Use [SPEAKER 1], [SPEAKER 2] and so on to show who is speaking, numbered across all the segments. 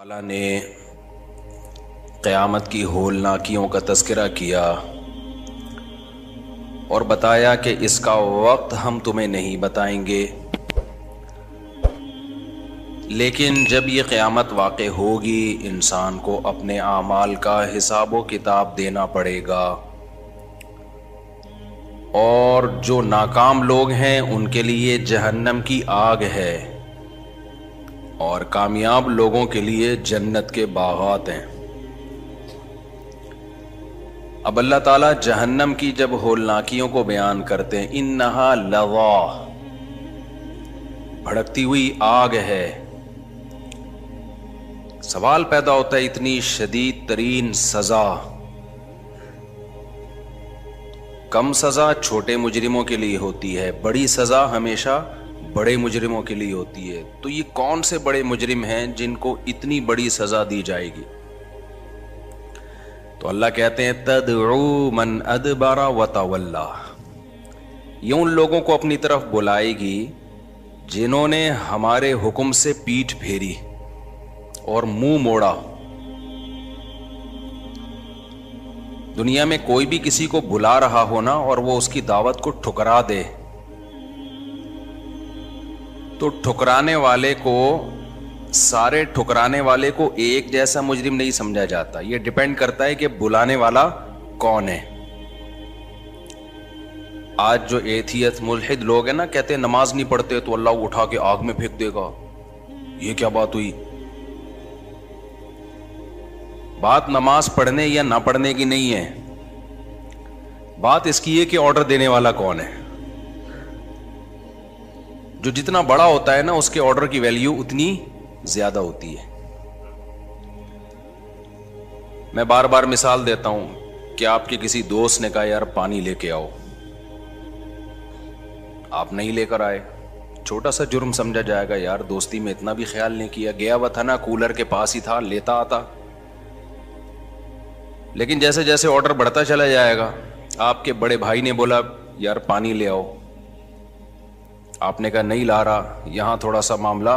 [SPEAKER 1] تعالیٰ نے قیامت کی ہولناکیوں کا تذکرہ کیا اور بتایا کہ اس کا وقت ہم تمہیں نہیں بتائیں گے، لیکن جب یہ قیامت واقع ہوگی انسان کو اپنے اعمال کا حساب و کتاب دینا پڑے گا، اور جو ناکام لوگ ہیں ان کے لیے جہنم کی آگ ہے اور کامیاب لوگوں کے لیے جنت کے باغات ہیں۔ اب اللہ تعالیٰ جہنم کی جب ہولناکیوں کو بیان کرتے ہیں، انہا لظیٰ، بھڑکتی ہوئی آگ ہے، سوال پیدا ہوتا ہے اتنی شدید ترین سزا، کم سزا چھوٹے مجرموں کے لیے ہوتی ہے، بڑی سزا ہمیشہ بڑے مجرموں کے لیے ہوتی ہے، تو یہ کون سے بڑے مجرم ہیں جن کو اتنی بڑی سزا دی جائے گی؟ تو اللہ کہتے ہیں تدعو من ادبر وتولی، یہ ان لوگوں کو اپنی طرف بلائے گی جنہوں نے ہمارے حکم سے پیٹھ پھیری اور منہ موڑا۔ دنیا میں کوئی بھی کسی کو بلا رہا ہونا اور وہ اس کی دعوت کو ٹھکرا دے تو ٹھکرانے والے کو، سارے ٹھکرانے والے کو ایک جیسا مجرم نہیں سمجھا جاتا، یہ ڈیپینڈ کرتا ہے کہ بلانے والا کون ہے۔ آج جو ایتھیت ملحد لوگ ہیں نا، کہتے ہیں نماز نہیں پڑھتے تو اللہ اٹھا کے آگ میں پھینک دے گا، یہ کیا بات ہوئی؟ بات نماز پڑھنے یا نہ پڑھنے کی نہیں ہے، بات اس کی ہے کہ آرڈر دینے والا کون ہے۔ جو جتنا بڑا ہوتا ہے نا اس کے آرڈر کی ویلیو اتنی زیادہ ہوتی ہے۔ میں بار بار مثال دیتا ہوں کہ آپ کے کسی دوست نے کہا یار پانی لے کے آؤ، آپ نہیں لے کر آئے، چھوٹا سا جرم سمجھا جائے گا، یار دوستی میں اتنا بھی خیال نہیں کیا، گیا ہوا تھا نا کولر کے پاس ہی تھا، لیتا آتا۔ لیکن جیسے جیسے آرڈر بڑھتا چلا جائے گا، آپ کے بڑے بھائی نے بولا یار پانی لے آؤ، آپ نے کہا نہیں لا رہا، یہاں تھوڑا سا معاملہ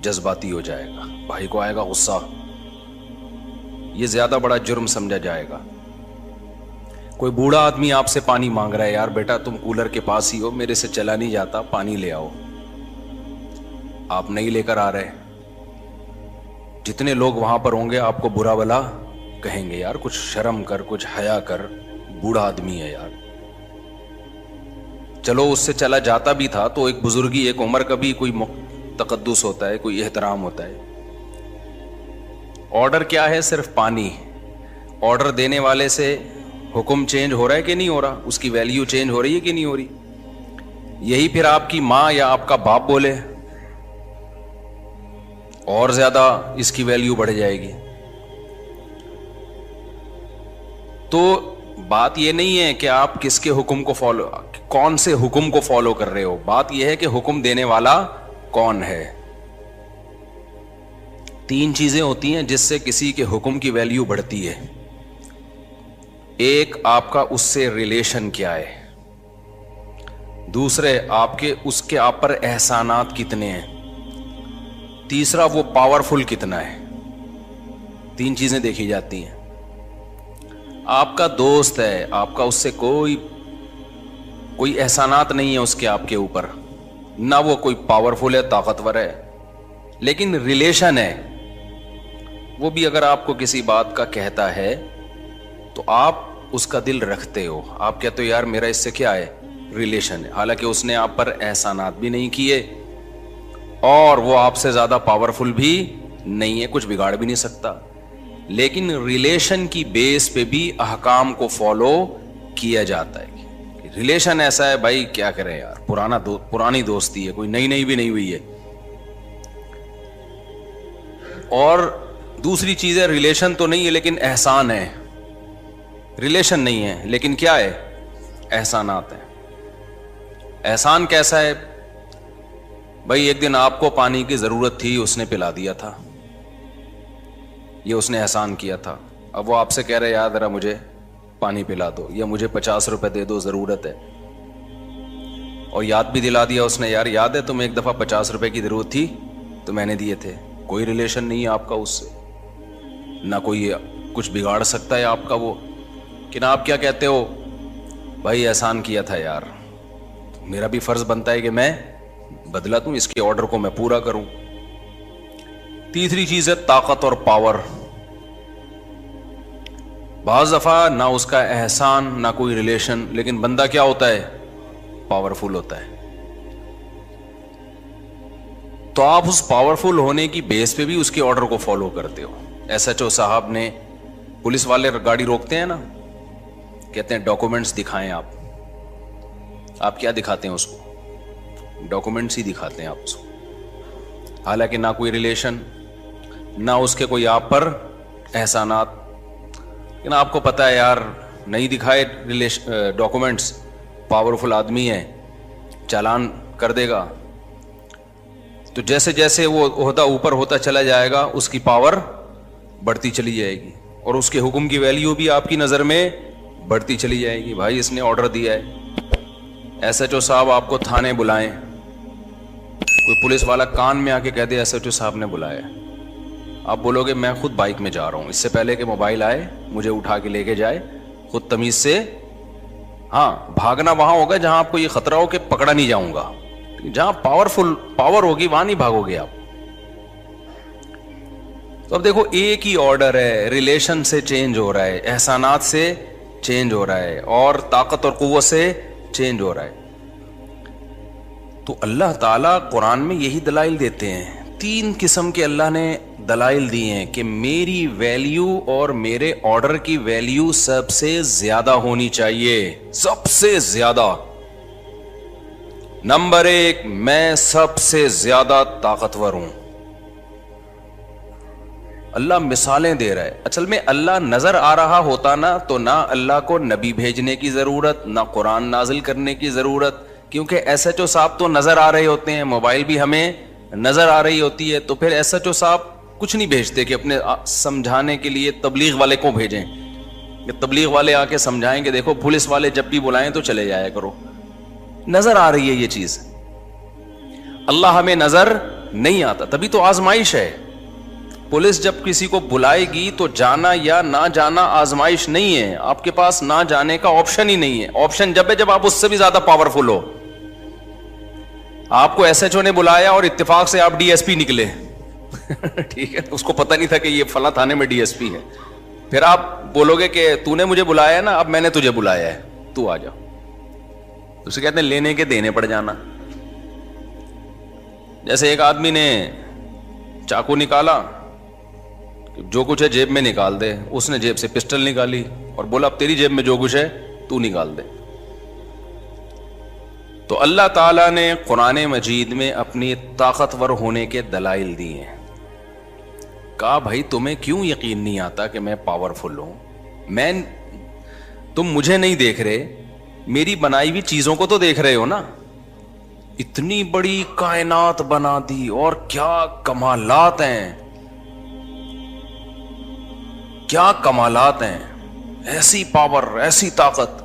[SPEAKER 1] جذباتی ہو جائے گا، بھائی کو آئے گا غصہ، یہ زیادہ بڑا جرم سمجھا جائے گا۔ کوئی بوڑھا آدمی آپ سے پانی مانگ رہا ہے، یار بیٹا تم کولر کے پاس ہی ہو، میرے سے چلا نہیں جاتا، پانی لے آؤ، آپ نہیں لے کر آ رہے، جتنے لوگ وہاں پر ہوں گے آپ کو برا بلا کہیں گے، یار کچھ شرم کر، کچھ حیا کر، بوڑھا آدمی ہے یار۔ چلو اس سے چلا جاتا بھی تھا تو ایک بزرگی، ایک عمر کا بھی کوئی تقدس ہوتا ہے، کوئی احترام ہوتا ہے۔ آرڈر کیا ہے؟ صرف پانی۔ آرڈر دینے والے سے حکم چینج ہو رہا ہے کہ نہیں ہو رہا؟ اس کی ویلیو چینج ہو رہی ہے کہ نہیں ہو رہی؟ یہی پھر آپ کی ماں یا آپ کا باپ بولے اور زیادہ اس کی ویلیو بڑھ جائے گی۔ تو بات یہ نہیں ہے کہ آپ کس کے حکم کو فالو، کون سے حکم کو فالو کر رہے ہو، بات یہ ہے کہ حکم دینے والا کون ہے۔ تین چیزیں ہوتی ہیں جس سے کسی کے حکم کی ویلیو بڑھتی ہے۔ ایک آپ کا اس سے ریلیشن کیا ہے، دوسرے اس کے آپ پر احسانات کتنے ہیں، تیسرا وہ پاورفل کتنا ہے۔ تین چیزیں دیکھی جاتی ہیں۔ آپ کا دوست ہے، آپ کا اس سے کوئی احسانات نہیں ہے اس کے آپ کے اوپر، نہ وہ کوئی پاورفل ہے، طاقتور ہے، لیکن ریلیشن ہے۔ وہ بھی اگر آپ کو کسی بات کا کہتا ہے تو آپ اس کا دل رکھتے ہو، آپ کہتے ہو یار میرا اس سے کیا ہے، ریلیشن ہے، حالانکہ اس نے آپ پر احسانات بھی نہیں کیے اور وہ آپ سے زیادہ پاورفل بھی نہیں ہے، کچھ بگاڑ بھی نہیں سکتا، لیکن ریلیشن کی بیس پہ بھی احکام کو فالو کیا جاتا ہے۔ ریلیشن ایسا ہے بھائی کیا کریں یار، پرانی دوستی ہے، کوئی نئی بھی نہیں ہوئی ہے۔ اور دوسری چیز ہے ریلیشن تو نہیں ہے لیکن احسان ہے، ریلیشن نہیں ہے لیکن کیا ہے، احسانات ہیں۔ احسان کیسا ہے؟ بھائی ایک دن آپ کو پانی کی ضرورت تھی، اس نے پلا دیا تھا، یہ اس نے احسان کیا تھا۔ اب وہ آپ سے کہہ رہے یار ذرا مجھے پانی پلا دو، یا مجھے 50 روپے دے دو، ضرورت ہے، اور یاد بھی دلا دیا اس نے، یار یاد ہے تمہیں ایک دفعہ 50 روپے کی ضرورت تھی تو میں نے دیے تھے، کوئی ریلیشن نہیں ہے آپ کا اس سے، نہ کوئی کچھ بگاڑ سکتا ہے آپ کا وہ، کہ نہ آپ کیا کہتے ہو بھائی احسان کیا تھا یار، میرا بھی فرض بنتا ہے کہ میں بدلا دوں، اس کے آرڈر کو میں پورا کروں۔ تیسری چیز ہے طاقت اور پاور۔ بعض دفعہ نہ اس کا احسان نہ کوئی ریلیشن، لیکن بندہ کیا ہوتا ہے؟ پاورفل ہوتا ہے۔ تو آپ اس پاورفل ہونے کی بیس پہ بھی اس کے آرڈر کو فالو کرتے ہو۔ ایس ایچ او صاحب نے، پولیس والے گاڑی روکتے ہیں نا، کہتے ہیں ڈاکومنٹس دکھائیں آپ کیا دکھاتے ہیں اس کو؟ ڈاکومنٹس ہی دکھاتے ہیں آپ اس کو، حالانکہ نہ کوئی ریلیشن نہ اس کے کوئی آپ پر احسانات، لیکن آپ کو پتا ہے یار نہیں دکھائے ڈاکومنٹس، پاورفل آدمی ہے، چالان کر دے گا۔ تو جیسے جیسے وہ عہدہ اوپر ہوتا چلا جائے گا اس کی پاور بڑھتی چلی جائے گی، اور اس کے حکم کی ویلیو بھی آپ کی نظر میں بڑھتی چلی جائے گی۔ بھائی اس نے آرڈر دیا ہے، ایس ایچ او صاحب آپ کو تھانے بلائیں، کوئی پولیس والا کان میں آ کے کہہ دے ایس ایچ او صاحب نے بلایا، آپ بولو گے میں خود بائک میں جا رہا ہوں، اس سے پہلے کہ موبائل آئے مجھے اٹھا کے لے کے جائے، خود تمیز سے، ہاں بھاگنا وہاں ہوگا جہاں آپ کو یہ خطرہ ہو کہ پکڑا نہیں جاؤں گا، جہاں پاور ہوگی وہاں نہیں بھاگو گے آپ۔ تو اب دیکھو ایک ہی آرڈر ہے، ریلیشن سے چینج ہو رہا ہے، احسانات سے چینج ہو رہا ہے، اور طاقت اور قوت سے چینج ہو رہا ہے۔ تو اللہ تعالیٰ قرآن میں یہی دلائل دیتے ہیں، 3 قسم کے اللہ نے دلائل دی ہیں کہ میری ویلیو اور میرے آرڈر کی ویلیو سب سے زیادہ ہونی چاہیے، سب سے زیادہ۔ نمبر 1، میں سب سے زیادہ طاقتور ہوں۔ اللہ مثالیں دے رہا ہے، اصل میں اللہ نظر آ رہا ہوتا نا تو نہ اللہ کو نبی بھیجنے کی ضرورت، نہ قرآن نازل کرنے کی ضرورت، کیونکہ ایس ایچ او صاحب تو نظر آ رہے ہوتے ہیں، موبائل بھی ہمیں نظر آ رہی ہوتی ہے، تو پھر ایس ایچ او صاحب کچھ نہیں بھیجتے کہ اپنے سمجھانے کے لیے تبلیغ والے کو بھیجیں کہ تبلیغ والے آ کے سمجھائیں کہ دیکھو پولیس والے جب بھی بلائیں تو چلے جایا کرو، نظر آ رہی ہے یہ چیز۔ اللہ ہمیں نظر نہیں آتا، تبھی تو آزمائش ہے۔ پولیس جب کسی کو بلائے گی تو جانا یا نہ جانا آزمائش نہیں ہے، آپ کے پاس نہ جانے کا آپشن ہی نہیں ہے، آپشن جب ہے جب آپ اس سے بھی زیادہ پاورفل ہو۔ آپ کو ایس ایچ او نے بلایا اور اتفاق سے آپ ڈی ایس پی نکلے ٹھیک ہے، اس کو پتہ نہیں تھا کہ یہ فلاں تھانے میں ڈی ایس پی ہے، پھر آپ بولو گے کہ تو نے مجھے بلایا نا، اب میں نے تجھے بلایا ہے، تو آ جا۔ اسے کہتے ہیں لینے کے دینے پڑ جانا۔ جیسے ایک آدمی نے چاقو نکالا، جو کچھ ہے جیب میں نکال دے، اس نے جیب سے پسٹل نکالی اور بولا اب تیری جیب میں جو کچھ ہے تو نکال دے۔ تو اللہ تعالیٰ نے قرآن مجید میں اپنی طاقتور ہونے کے دلائل دی ہیں۔ کہا بھائی تمہیں کیوں یقین نہیں آتا کہ میں پاورفل ہوں؟ تم مجھے نہیں دیکھ رہے، میری بنائی ہوئی چیزوں کو تو دیکھ رہے ہو نا۔ اتنی بڑی کائنات بنا دی اور کیا کمالات ہیں، کیا کمالات ہیں، ایسی پاور، ایسی طاقت۔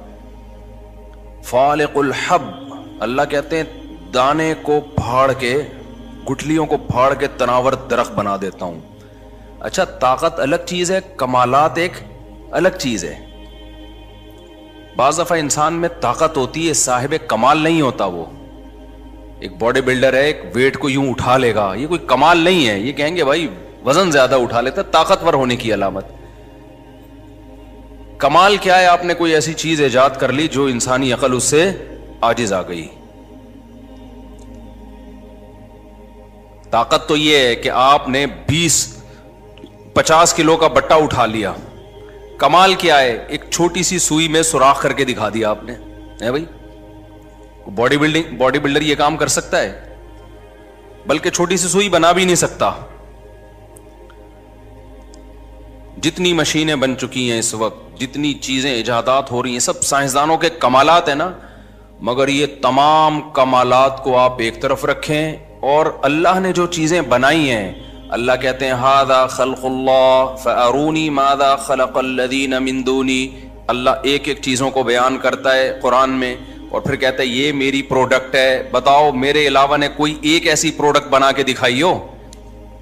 [SPEAKER 1] فالق الحب، اللہ کہتے ہیں دانے کو پھاڑ کے، گٹھلیوں کو پھاڑ کے تناور درخت بنا دیتا ہوں۔ اچھا طاقت الگ چیز ہے، کمالات ایک الگ چیز ہے۔ بعض دفعہ انسان میں طاقت ہوتی ہے، صاحب کمال نہیں ہوتا۔ وہ ایک باڈی بلڈر ہے، ایک ویٹ کو یوں اٹھا لے گا، یہ کوئی کمال نہیں ہے، یہ کہیں گے بھائی وزن زیادہ اٹھا لیتا، طاقتور ہونے کی علامت۔ کمال کیا ہے؟ آپ نے کوئی ایسی چیز ایجاد کر لی جو انسانی عقل اس سے عاجز آ گئی۔ طاقت تو یہ ہے کہ آپ نے 50 کلو کا بٹا اٹھا لیا۔ کمال کیا ہے؟ ایک چھوٹی سی سوئی میں سوراخ کر کے دکھا دیا آپ نے، ہے بھائی؟ باڈی بلڈر یہ کام کر سکتا ہے؟ بلکہ چھوٹی سی سوئی بنا بھی نہیں سکتا۔ جتنی مشینیں بن چکی ہیں اس وقت، جتنی چیزیں ایجادات ہو رہی ہیں، سب سائنسدانوں کے کمالات ہیں نا، مگر یہ تمام کمالات کو آپ ایک طرف رکھیں اور اللہ نے جو چیزیں بنائی ہیں، اللہ کہتے ہیں ھذا خلق اللہ فارونی ماذا خلق الذین من دونی۔ اللہ ایک ایک چیزوں کو بیان کرتا ہے قرآن میں اور پھر کہتا ہے یہ میری پروڈکٹ ہے، بتاؤ میرے علاوہ نے کوئی ایک ایسی پروڈکٹ بنا کے دکھائی ہو؟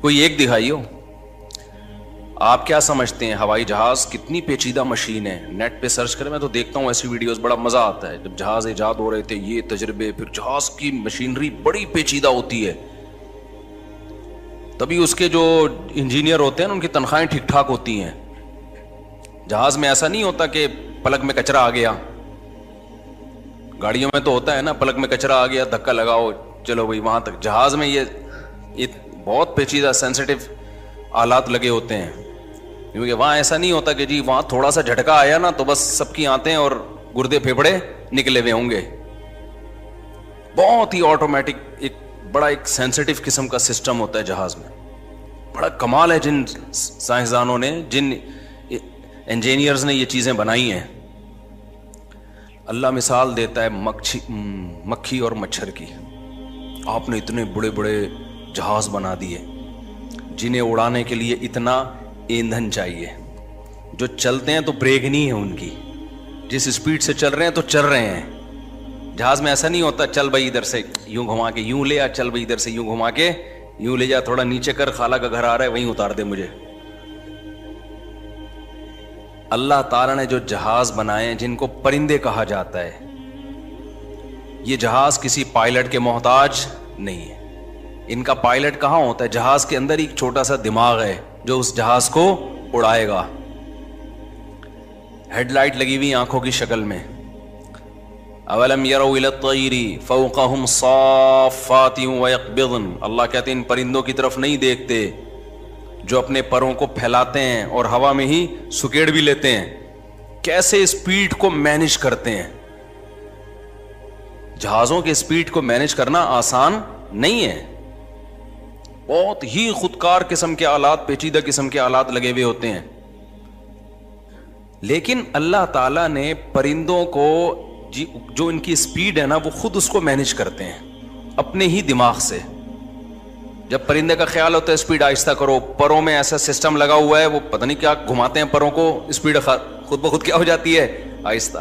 [SPEAKER 1] کوئی ایک دکھائی ہو؟ آپ کیا سمجھتے ہیں ہوائی جہاز کتنی پیچیدہ مشین ہے؟ نیٹ پہ سرچ کریں, میں تو دیکھتا ہوں ایسی ویڈیوز, بڑا مزہ آتا ہے. جب جہاز ایجاد ہو رہے تھے یہ تجربے, پھر جہاز کی مشینری بڑی پیچیدہ ہوتی ہے, تبھی اس کے جو انجینئر ہوتے ہیں ان کی تنخواہیں ٹھیک ٹھاک ہوتی ہیں. جہاز میں ایسا نہیں ہوتا کہ پلک میں کچرا آ گیا, گاڑیوں میں تو ہوتا ہے نا, پلک میں کچرا آ گیا دھکا لگاؤ چلو بھائی وہاں تک. جہاز میں یہ بہت پیچیدہ سینسیٹیو آلات لگے ہوتے ہیں, کیونکہ وہاں ایسا نہیں ہوتا کہ جی وہاں تھوڑا سا جھٹکا آیا نا تو بس سب کی آنتیں اور گردے پھیپڑے نکلے ہوئے ہوں گے. بہت ہی آٹومیٹک بڑا ایک سینسیٹیو قسم کا سسٹم ہوتا ہے جہاز میں. بڑا کمال ہے جن سائنسدانوں نے, جن انجینئرز نے یہ چیزیں بنائی ہیں. اللہ مثال دیتا ہے مکھی اور مچھر کی. آپ نے اتنے بڑے بڑے جہاز بنا دیے جنہیں اڑانے کے لیے اتنا ایندھن چاہیے, جو چلتے ہیں تو بریک نہیں ہے ان کی, جس اسپیڈ سے چل رہے ہیں تو چل رہے ہیں. جہاز میں ایسا نہیں ہوتا چل بھائی ادھر سے یوں گھما کے یوں لے آ, چل بھائی ادھر سے یوں گھما کے یوں لے جا, تھوڑا نیچے کر, خالہ کا گھر آ رہا ہے وہیں اتار دے مجھے. اللہ تعالیٰ نے جو جہاز بنائے ہیں جن کو پرندے کہا جاتا ہے, یہ جہاز کسی پائلٹ کے محتاج نہیں ہے. ان کا پائلٹ کہاں ہوتا ہے؟ جہاز کے اندر ایک چھوٹا سا دماغ ہے جو اس جہاز کو اڑائے گا. ہیڈ لائٹ لگی ہوئی آنکھوں کی شکل میں. اولم یروا الی الطیر فوقہم صافات ویقبضن, اللہ کہتے ہیں ان پرندوں کی طرف نہیں دیکھتے جو اپنے پروں کو پھیلاتے ہیں اور ہوا میں ہی سکیڑ بھی لیتے ہیں, کیسے اسپیڈ کو مینج کرتے ہیں. جہازوں کے اسپیڈ کو مینج کرنا آسان نہیں ہے, بہت ہی خودکار قسم کے آلات, پیچیدہ قسم کے آلات لگے ہوئے ہوتے ہیں. لیکن اللہ تعالیٰ نے پرندوں کو جو ان کی اسپیڈ ہے نا وہ خود اس کو مینج کرتے ہیں اپنے ہی دماغ سے. جب پرندے کا خیال ہوتا ہے اسپیڈ آہستہ کرو, پروں میں ایسا سسٹم لگا ہوا ہے, وہ پتہ نہیں کیا گھماتے ہیں پروں کو, اسپیڈ خود بخود کیا ہو جاتی ہے آہستہ.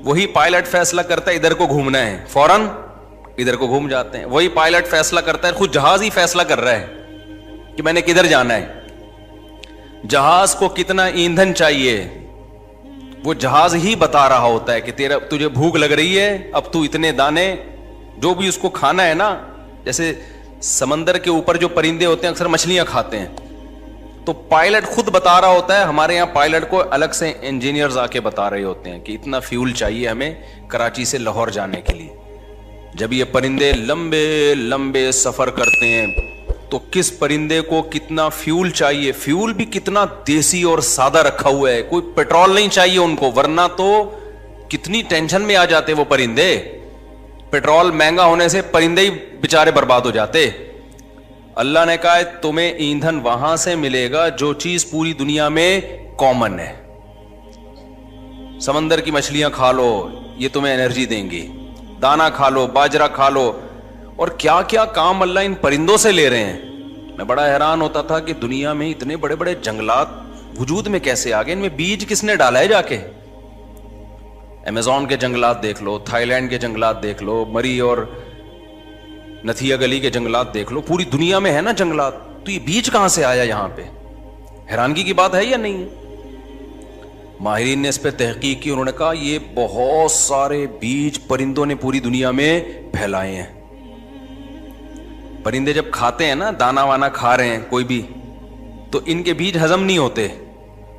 [SPEAKER 1] وہی پائلٹ فیصلہ کرتا ہے ادھر کو گھومنا ہے, فوراً ادھر کو گھوم جاتے ہیں. وہی پائلٹ فیصلہ کرتا ہے, خود جہاز ہی فیصلہ کر رہا ہے کہ میں نے کدھر جانا ہے. جہاز کو کتنا ایندھن چاہیے وہ جہاز ہی بتا رہا ہوتا ہے کہ تجھے بھوک لگ رہی ہے, اب تو اتنے دانے جو بھی اس کو کھانا ہے نا, جیسے سمندر کے اوپر جو پرندے ہوتے ہیں اکثر مچھلیاں کھاتے ہیں, تو پائلٹ خود بتا رہا ہوتا ہے. ہمارے یہاں پائلٹ کو الگ سے انجینئرز آ کے بتا رہے ہوتے ہیں کہ اتنا فیول چاہیے ہمیں کراچی سے لاہور جانے کے لیے. جب یہ پرندے لمبے لمبے سفر کرتے ہیں تو کس پرندے کو کتنا فیول چاہیے, فیول بھی کتنا دیسی اور سادہ رکھا ہوا ہے, کوئی پیٹرول نہیں چاہیے ان کو, ورنہ تو کتنی ٹینشن میں آ جاتے وہ پرندے. پیٹرول مہنگا ہونے سے پرندے ہی بیچارے برباد ہو جاتے. اللہ نے کہا ہے تمہیں ایندھن وہاں سے ملے گا جو چیز پوری دنیا میں کامن ہے. سمندر کی مچھلیاں کھا لو, یہ تمہیں انرجی دیں گی. دانا کھا لو, باجرہ کھا لو, اور کیا کیا کام اللہ ان پرندوں سے لے رہے ہیں. میں بڑا حیران ہوتا تھا کہ دنیا میں اتنے بڑے بڑے جنگلات وجود میں کیسے آ گئے, ان میں بیج کس نے ڈالا ہے جا کے. امیزون کے جنگلات دیکھ لو, تھائی لینڈ کے جنگلات دیکھ لو, مری اور نتھیا گلی کے جنگلات دیکھ لو, پوری دنیا میں ہے نا جنگلات, تو یہ بیج کہاں سے آیا یہاں پہ؟ حیرانگی کی بات ہے یا نہیں؟ ماہرین نے اس پہ تحقیق کی, انہوں نے کہا یہ بہت سارے بیج پرندوں نے پوری دنیا میں پھیلائے ہیں. پرندے جب کھاتے ہیں نا, دانا وانا کھا رہے ہیں کوئی بھی, تو ان کے بیج ہضم نہیں ہوتے,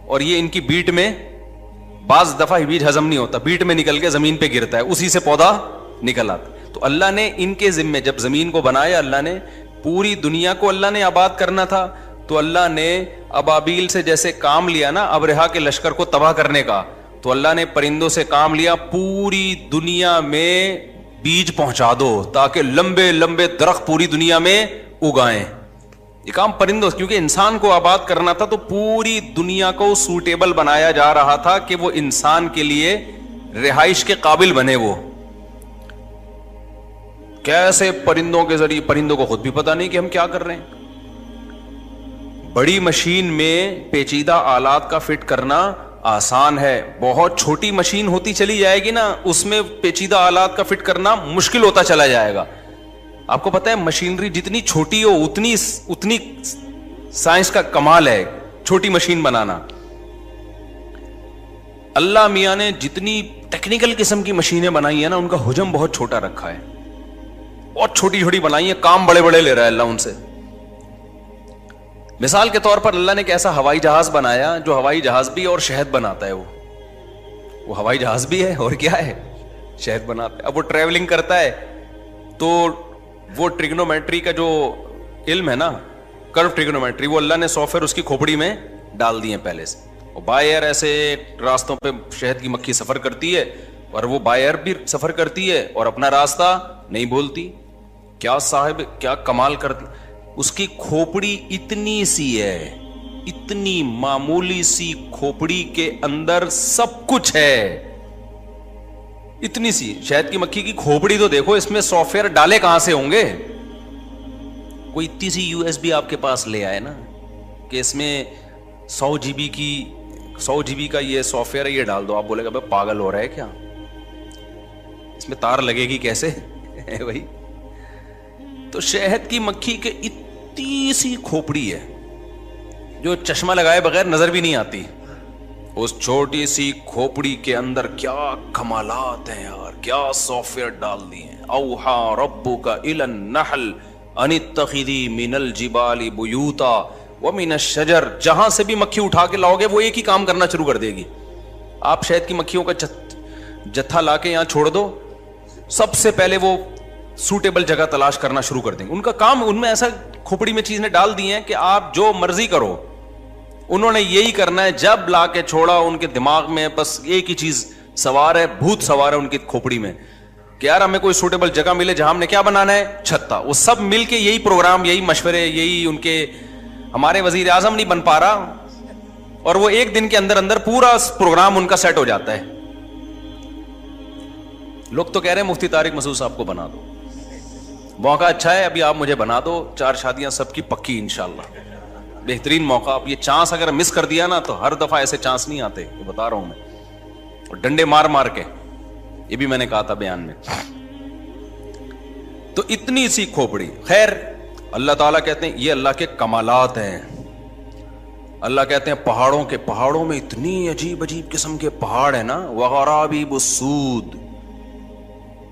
[SPEAKER 1] اور یہ ان کی بیٹ میں بعض دفعہ بیج ہضم نہیں ہوتا, بیٹ میں نکل کے زمین پہ گرتا ہے, اسی سے پودا نکل آتا. تو اللہ نے ان کے ذمے جب زمین کو بنایا, اللہ نے پوری دنیا کو اللہ نے آباد کرنا تھا, تو اللہ نے ابابیل سے جیسے کام لیا نا ابرہا کے لشکر کو تباہ کرنے کا, تو اللہ نے پرندوں سے کام لیا پوری دنیا میں بیج پہنچا دو تاکہ لمبے لمبے درخت پوری دنیا میں اگائیں. یہ کام پرندوں, کیونکہ انسان کو آباد کرنا تھا تو پوری دنیا کو سوٹیبل بنایا جا رہا تھا کہ وہ انسان کے لیے رہائش کے قابل بنے. وہ کیسے پرندوں کے ذریعے, پرندوں کو خود بھی پتا نہیں کہ ہم کیا کر رہے ہیں. بڑی مشین میں پیچیدہ آلات کا فٹ کرنا آسان ہے, بہت چھوٹی مشین ہوتی چلی جائے گی نا, اس میں پیچیدہ آلات کا فٹ کرنا مشکل ہوتا چلا جائے گا. آپ کو پتا ہے مشینری جتنی چھوٹی ہو اتنی سائنس کا کمال ہے. چھوٹی مشین بنانا. اللہ میاں نے جتنی ٹیکنیکل قسم کی مشینیں بنائی ہیں نا ان کا حجم بہت چھوٹا رکھا ہے, بہت چھوٹی چھوٹی بنائی ہیں, کام بڑے بڑے لے رہا ہے اللہ ان سے. مثال کے طور پر اللہ نے ایک ایسا ہوائی جہاز بنایا جو ہوائی جہاز بھی اور شہد بناتا ہے. وہ ہوائی جہاز بھی ہے اور کیا ہے, شہد بناتا ہے. اب وہ ٹریولنگ کرتا ہے تو وہ ٹریگنومیٹری کا جو علم ہے نا, کرو ٹریگنومیٹری, وہ اللہ نے سافٹ ویئر اس کی کھوپڑی میں ڈال دی ہیں پہلے سے. اور بائی ایئر ایسے راستوں پہ شہد کی مکھی سفر کرتی ہے, اور وہ بائی ایئر بھی سفر کرتی ہے اور اپنا راستہ نہیں بھولتی. کیا صاحب, کیا کمال کرتی. اس کی کھوپڑی اتنی سی ہے, اتنی معمولی سی کھوپڑی کے اندر سب کچھ ہے, اتنی سی. شہد کی مکھی کی کھوپڑی تو دیکھو, اس میں سافٹ ویئر ڈالے کہاں سے ہوں گے. کوئی اتنی سی یو ایس بی آپ کے پاس لے آئے نا کہ اس میں 100 جی بی کا یہ سافٹ ویئر ہے, یہ ڈال دو. آپ بولے گا بھائی پاگل ہو رہا ہے کیا, اس میں تار لگے گی کیسے بھائی. تو شہد کی مکھی کے اتنی سی کھوپڑی ہے جو چشمہ لگائے بغیر نظر بھی نہیں آتی. اس چھوٹی سی کھوپڑی کے اندر کیا کمالات ہیں یار, کیا سافٹ ویئر ڈال دیے ہیں. اوحا ربک الی النحل ان اتخذی من الجبال بیوتا ومن الشجر. جہاں سے بھی مکھی اٹھا کے لاؤ گے وہ ایک ہی کام کرنا شروع کر دے گی. آپ شہد کی مکھیوں کا جتھا لا کے یہاں چھوڑ دو, سب سے پہلے وہ سوٹیبل جگہ تلاش کرنا شروع کر دیں گے. ان کا کام, ان میں ایسا کھوپڑی میں چیزیں ڈال دی ہیں کہ آپ جو مرضی کرو, انہوں نے یہی کرنا ہے. جب لا کے چھوڑا ان کے دماغ میں بس ایک ہی چیز سوار ہے, بھوت سوار ہے ان کی کھوپڑی میں کہ یار ہمیں کوئی سوٹیبل جگہ ملے جہاں ہم نے کیا بنانا ہے, چھتا. وہ سب مل کے یہی پروگرام, یہی مشورے, یہی ان کے. ہمارے وزیر اعظم نہیں بن پا رہا اور وہ ایک دن کے اندر اندر پورا پروگرام ان کا سیٹ ہو جاتا ہے. لوگ تو کہہ رہے ہیں مفتی طارق مسعود صاحب کو بنا دو, موقع اچھا ہے, ابھی آپ مجھے بنا دو, 4 شادیاں سب کی پکی انشاءاللہ. بہترین موقع. اب یہ چانس اگر مس کر دیا نا تو ہر دفعہ ایسے چانس نہیں آتے, یہ بتا رہا ہوں میں. اور ڈنڈے مار مار کے, یہ بھی میں نے کہا تھا بیان میں. تو اتنی سی کھوپڑی. خیر, اللہ تعالیٰ کہتے ہیں یہ اللہ کے کمالات ہیں. اللہ کہتے ہیں پہاڑوں میں اتنی عجیب عجیب قسم کے پہاڑ ہیں نا. وغرابیب السود,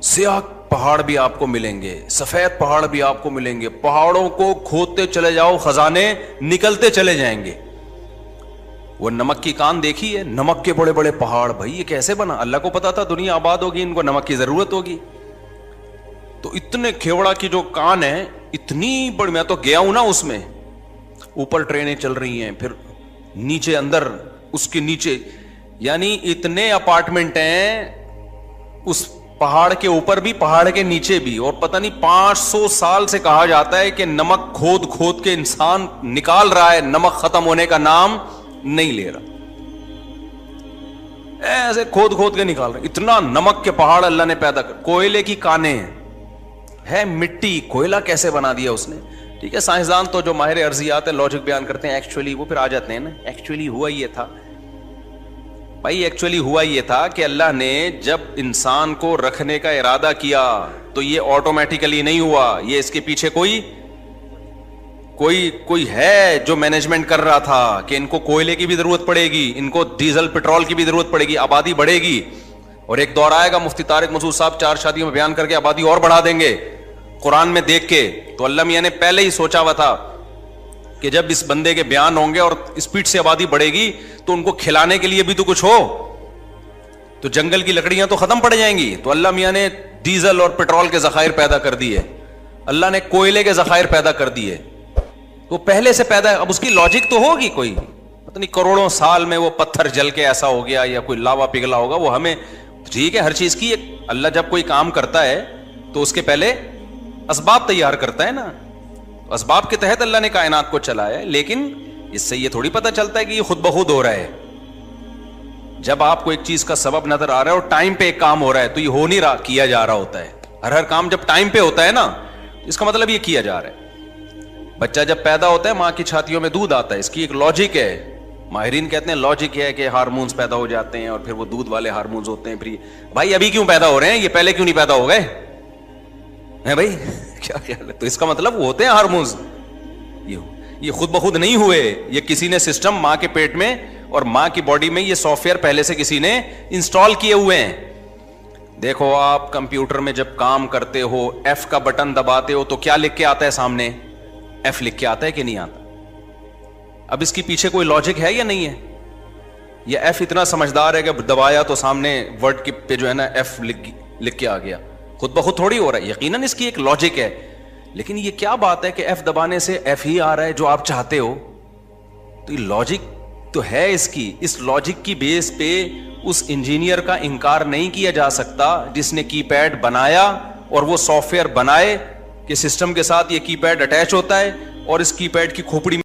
[SPEAKER 1] سیاہ پہاڑ بھی آپ کو ملیں گے, سفید پہاڑ بھی آپ کو ملیں گے. پہاڑوں کو کھودتے چلے جاؤ, خزانے نکلتے چلے جائیں گے. وہ نمک کی کان دیکھی ہے, نمک کے بڑے بڑے پہاڑ. بھائی یہ کیسے بنا؟ اللہ کو پتا تھا دنیا آباد ہوگی, ان کو نمک کی ضرورت ہوگی. تو اتنے کھیوڑا کی جو کان ہے اتنی بڑی, میں تو گیا ہوں نا اس میں. اوپر ٹرینیں چل رہی ہیں, پھر نیچے اندر اس کے نیچے, یعنی اتنے اپارٹمنٹ ہیں اس پہاڑ کے اوپر بھی پہاڑ کے نیچے بھی. اور پتہ نہیں 500 سال سے کہا جاتا ہے کہ نمک کھود کھود کے انسان نکال رہا ہے, نمک ختم ہونے کا نام نہیں لے رہا. ایسے کھود کھود کے نکال رہے. اتنا نمک کے پہاڑ اللہ نے پیدا کر. کوئلے کی کانیں ہے, مٹی, کوئلہ کیسے بنا دیا اس نے. ٹھیک ہے, سائنسدان تو جو ماہر ارضیات ہے لاجک بیان کرتے ہیں, ایکچولی وہ پھر آ جاتے ہیں نا, ایکچولی ہوا یہ تھا بھائی, ایکچولی ہوا یہ تھا کہ اللہ نے جب انسان کو رکھنے کا ارادہ کیا تو یہ آٹومیٹیکلی نہیں ہوا. یہ اس کے پیچھے کوئی ہے جو مینجمنٹ کر رہا تھا کہ ان کو کوئلے کی بھی ضرورت پڑے گی, ان کو ڈیزل پٹرول کی بھی ضرورت پڑے گی, آبادی بڑھے گی. اور ایک دور آئے گا, مفتی طارق مسعود صاحب 4 شادیوں میں بیان کر کے آبادی اور بڑھا دیں گے قرآن میں دیکھ کے. تو اللہ میاں نے پہلے ہی سوچا ہوا تھا کہ جب اس بندے کے بیان ہوں گے اور اسپیڈ سے آبادی بڑھے گی تو ان کو کھلانے کے لیے بھی تو کچھ ہو, تو جنگل کی لکڑیاں تو ختم پڑ جائیں گی. تو اللہ میاں نے ڈیزل اور پٹرول کے ذخائر پیدا کر دیے, اللہ نے کوئلے کے ذخائر پیدا کر دیے. تو پہلے سے پیدا, اب اس کی لاجک تو ہوگی, کوئی پتہ نہیں کروڑوں سال میں وہ پتھر جل کے ایسا ہو گیا یا کوئی لاوا پگھلا ہوگا, وہ ہمیں ٹھیک ہے. ہر چیز کی اللہ جب کوئی کام کرتا ہے تو اس کے پہلے اسباب تیار کرتا ہے نا, اسباب کے تحت اللہ نے کائنات کو چلایا ہے. لیکن اس سے یہ تھوڑی پتہ چلتا ہے کہ یہ خود بخود ہو رہا ہے. جب آپ کو ایک چیز کا سبب نظر آ رہا ہے اور ٹائم پہ ایک کام ہو رہا ہے تو یہ ہو نہیں رہا, کیا جا رہا ہوتا ہے. ہر کام جب ٹائم پہ ہوتا ہے نا, اس کا مطلب یہ کیا جا رہا ہے. بچہ جب پیدا ہوتا ہے ماں کی چھاتیوں میں دودھ آتا ہے, اس کی ایک لاجک ہے. ماہرین کہتے ہیں لاجک ہے کہ ہارمونز پیدا ہو جاتے ہیں اور پھر وہ دودھ والے ہارمونز ہوتے ہیں. پھر بھائی ابھی کیوں پیدا ہو رہے ہیں, یہ پہلے کیوں نہیں پیدا ہو گئے ہیں بھائی, کیا خیال ہے؟ تو اس کا مطلب وہ ہوتے ہیں ہارمونز. یہ خود بخود نہیں ہوئے, یہ کسی نے سسٹم ماں کے پیٹ میں اور ماں کی باڈی میں یہ سافٹ ویئر پہلے سے کسی نے انسٹال کیے ہوئے ہیں. دیکھو آپ کمپیوٹر میں جب کام کرتے ہو, ایف کا بٹن دباتے ہو تو کیا لکھ کے آتا ہے سامنے؟ ایف لکھ کے آتا ہے کہ نہیں آتا؟ اب اس کے پیچھے کوئی لاجک ہے یا نہیں ہے؟ یہ ایف اتنا سمجھدار ہے کہ دبایا تو سامنے ورڈ کی پہ جو ہے نا ایف لکھ کے آ گیا, خود بخود تھوڑی ہو رہا ہے. یقیناً اس کی ایک لاجک ہے, لیکن یہ کیا بات ہے کہ ایف دبانے سے ایف ہی آ رہا ہے جو آپ چاہتے ہو؟ تو یہ لاجک تو ہے اس کی. اس لاجک کی بیس پہ اس انجینئر کا انکار نہیں کیا جا سکتا جس نے کی پیڈ بنایا اور وہ سافٹ ویئر بنائے کہ سسٹم کے ساتھ یہ کی پیڈ اٹیچ ہوتا ہے اور اس کی پیڈ کی کھوپڑی